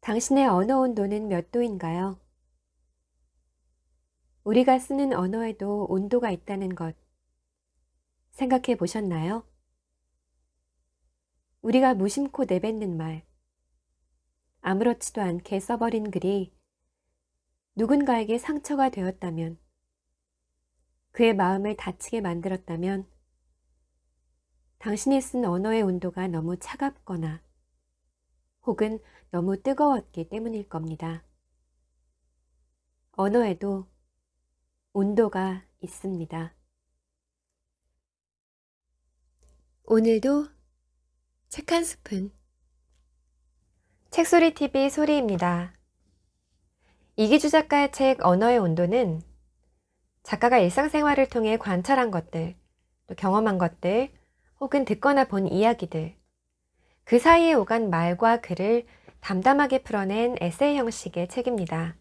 당신의 언어 온도는 몇 도인가요? 우리가 쓰는 언어에도 온도가 있다는 것 생각해 보셨나요? 우리가 무심코 내뱉는 말, 아무렇지도 않게 써버린 글이 누군가에게 상처가 되었다면, 그의 마음을 다치게 만들었다면, 당신이 쓴 언어의 온도가 너무 차갑거나 혹은 너무 뜨거웠기 때문일 겁니다. 언어에도 온도가 있습니다. 오늘도 책 한 스푼. 책소리TV 소리입니다. 이기주 작가의 책 언어의 온도는 작가가 일상생활을 통해 관찰한 것들, 또 경험한 것들, 혹은 듣거나 본 이야기들, 그 사이에 오간 말과 글을 담담하게 풀어낸 에세이 형식의 책입니다.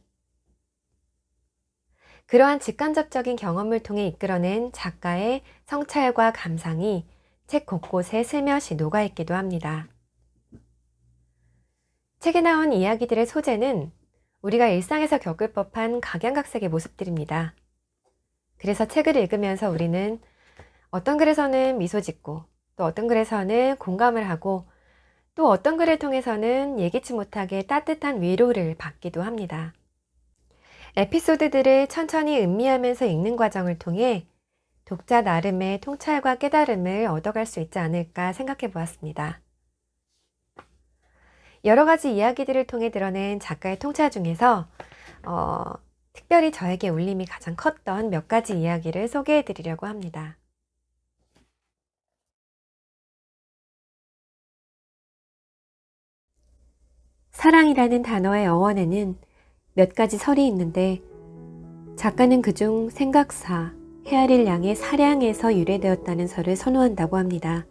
그러한 직간접적인 경험을 통해 이끌어낸 작가의 성찰과 감상이 책 곳곳에 슬며시 녹아있기도 합니다. 책에 나온 이야기들의 소재는 우리가 일상에서 겪을 법한 각양각색의 모습들입니다. 그래서 책을 읽으면서 우리는 어떤 글에서는 미소 짓고, 또 어떤 글에서는 공감을 하고, 또 어떤 글을 통해서는 예기치 못하게 따뜻한 위로를 받기도 합니다. 에피소드들을 천천히 음미하면서 읽는 과정을 통해 독자 나름의 통찰과 깨달음을 얻어갈 수 있지 않을까 생각해 보았습니다. 여러 가지 이야기들을 통해 드러낸 작가의 통찰 중에서 특별히 저에게 울림이 가장 컸던 몇 가지 이야기를 소개해 드리려고 합니다. 사랑이라는 단어의 어원에는 몇 가지 설이 있는데 작가는 그중 생각사, 헤아릴 양의 사량에서 유래되었다는 설을 선호한다고 합니다.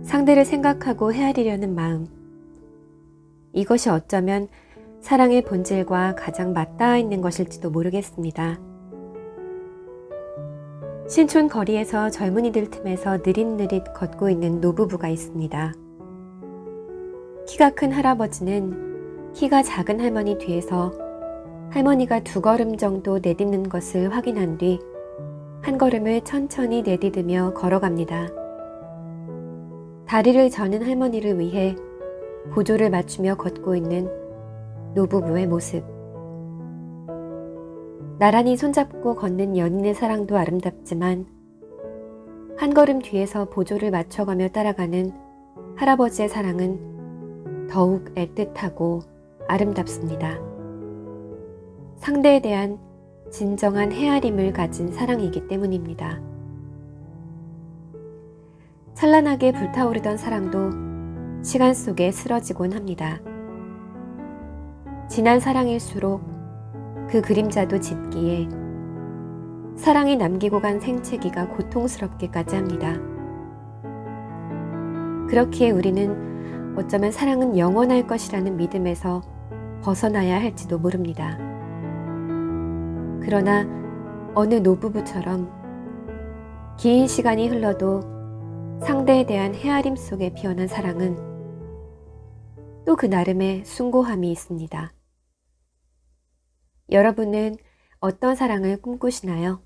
상대를 생각하고 헤아리려는 마음, 이것이 어쩌면 사랑의 본질과 가장 맞닿아 있는 것일지도 모르겠습니다. 신촌 거리에서 젊은이들 틈에서 느릿느릿 걷고 있는 노부부가 있습니다. 키가 큰 할아버지는 키가 작은 할머니 뒤에서 할머니가 2걸음 정도 내딛는 것을 확인한 뒤 한 걸음을 천천히 내디디며 걸어갑니다. 다리를 저는 할머니를 위해 보조를 맞추며 걷고 있는 노부부의 모습. 나란히 손잡고 걷는 연인의 사랑도 아름답지만 한 걸음 뒤에서 보조를 맞춰가며 따라가는 할아버지의 사랑은 더욱 애틋하고 아름답습니다. 상대에 대한 진정한 헤아림을 가진 사랑이기 때문입니다. 찬란하게 불타오르던 사랑도 시간 속에 쓰러지곤 합니다. 진한 사랑일수록 그 그림자도 짙기에 사랑이 남기고 간 생채기가 고통스럽기까지 합니다. 그렇기에 우리는 어쩌면 사랑은 영원할 것이라는 믿음에서 벗어나야 할지도 모릅니다. 그러나 어느 노부부처럼 긴 시간이 흘러도 상대에 대한 헤아림 속에 피어난 사랑은 또 그 나름의 숭고함이 있습니다. 여러분은 어떤 사랑을 꿈꾸시나요?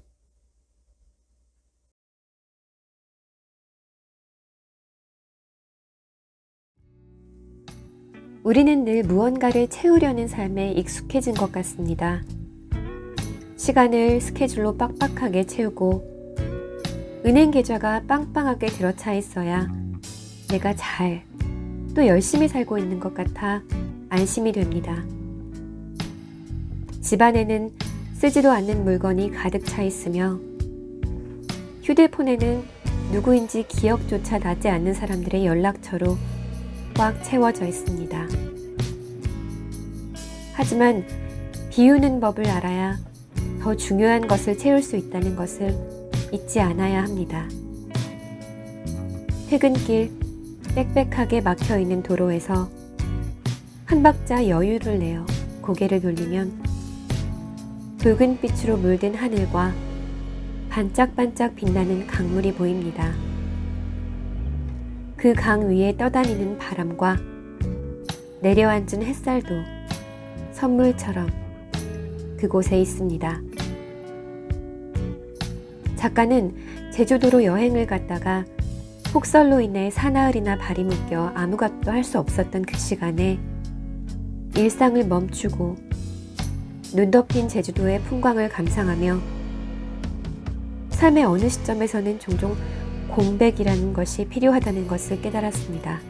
우리는 늘 무언가를 채우려는 삶에 익숙해진 것 같습니다. 시간을 스케줄로 빡빡하게 채우고 은행 계좌가 빵빵하게 들어차 있어야 내가 또 열심히 살고 있는 것 같아 안심이 됩니다. 집안에는 쓰지도 않는 물건이 가득 차 있으며 휴대폰에는 누구인지 기억조차 나지 않는 사람들의 연락처로 꽉 채워져 있습니다. 하지만 비우는 법을 알아야 더 중요한 것을 채울 수 있다는 것을 잊지 않아야 합니다. 퇴근길 빽빽하게 막혀있는 도로에서 한 박자 여유를 내어 고개를 돌리면 붉은 빛으로 물든 하늘과 반짝반짝 빛나는 강물이 보입니다. 그 강 위에 떠다니는 바람과 내려앉은 햇살도 선물처럼 그곳에 있습니다. 작가는 제주도로 여행을 갔다가 폭설로 인해 사나흘이나 발이 묶여 아무것도 할 수 없었던 그 시간에 일상을 멈추고 눈 덮인 제주도의 풍광을 감상하며 삶의 어느 시점에서는 종종 공백이라는 것이 필요하다는 것을 깨달았습니다.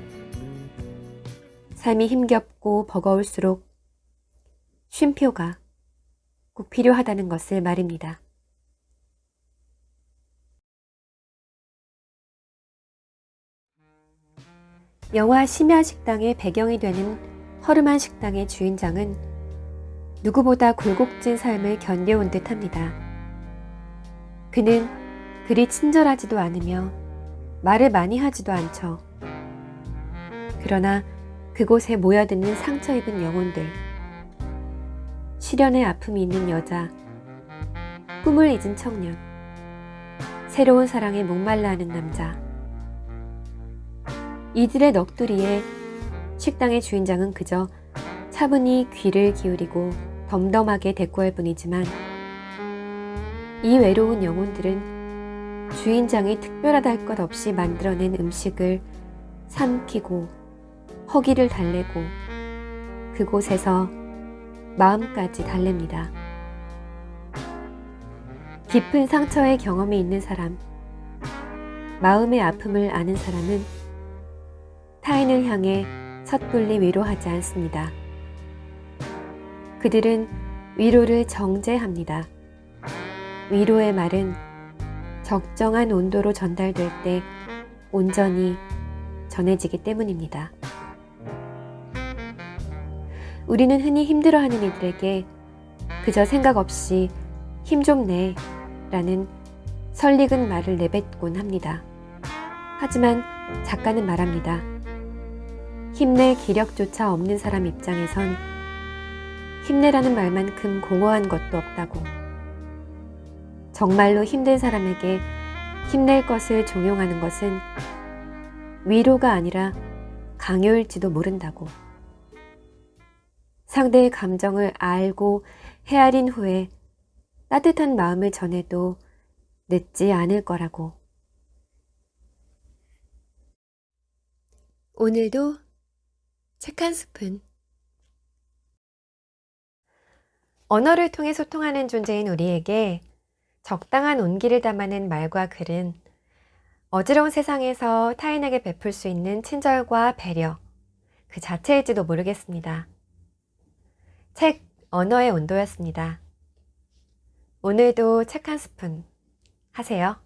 삶이 힘겹고 버거울수록 쉼표가 꼭 필요하다는 것을 말입니다. 영화 심야식당의 배경이 되는 허름한 식당의 주인장은 누구보다 굴곡진 삶을 견뎌온 듯합니다. 그는 그리 친절하지도 않으며 말을 많이 하지도 않죠. 그러나 그곳에 모여드는 상처 입은 영혼들, 시련의 아픔이 있는 여자, 꿈을 잊은 청년, 새로운 사랑에 목말라 하는 남자, 이들의 넋두리에 식당의 주인장은 그저 차분히 귀를 기울이고 덤덤하게 대꾸할 뿐이지만 이 외로운 영혼들은 주인장이 특별하다 할 것 없이 만들어낸 음식을 삼키고 허기를 달래고 그곳에서 마음까지 달랩니다. 깊은 상처의 경험이 있는 사람, 마음의 아픔을 아는 사람은 타인을 향해 섣불리 위로하지 않습니다. 그들은 위로를 정제합니다. 위로의 말은 적정한 온도로 전달될 때 온전히 전해지기 때문입니다. 우리는 흔히 힘들어하는 이들에게 그저 생각 없이 힘 좀 내 라는 설익은 말을 내뱉곤 합니다. 하지만 작가는 말합니다. 힘낼 기력조차 없는 사람 입장에선 힘내라는 말만큼 공허한 것도 없다고. 정말로 힘든 사람에게 힘낼 것을 종용하는 것은 위로가 아니라 강요일지도 모른다고. 상대의 감정을 알고 헤아린 후에 따뜻한 마음을 전해도 늦지 않을 거라고. 오늘도 책 한 스푼. 언어를 통해 소통하는 존재인 우리에게 적당한 온기를 담아낸 말과 글은 어지러운 세상에서 타인에게 베풀 수 있는 친절과 배려, 그 자체일지도 모르겠습니다. 책 언어의 온도였습니다. 오늘도 책 한 스푼 하세요.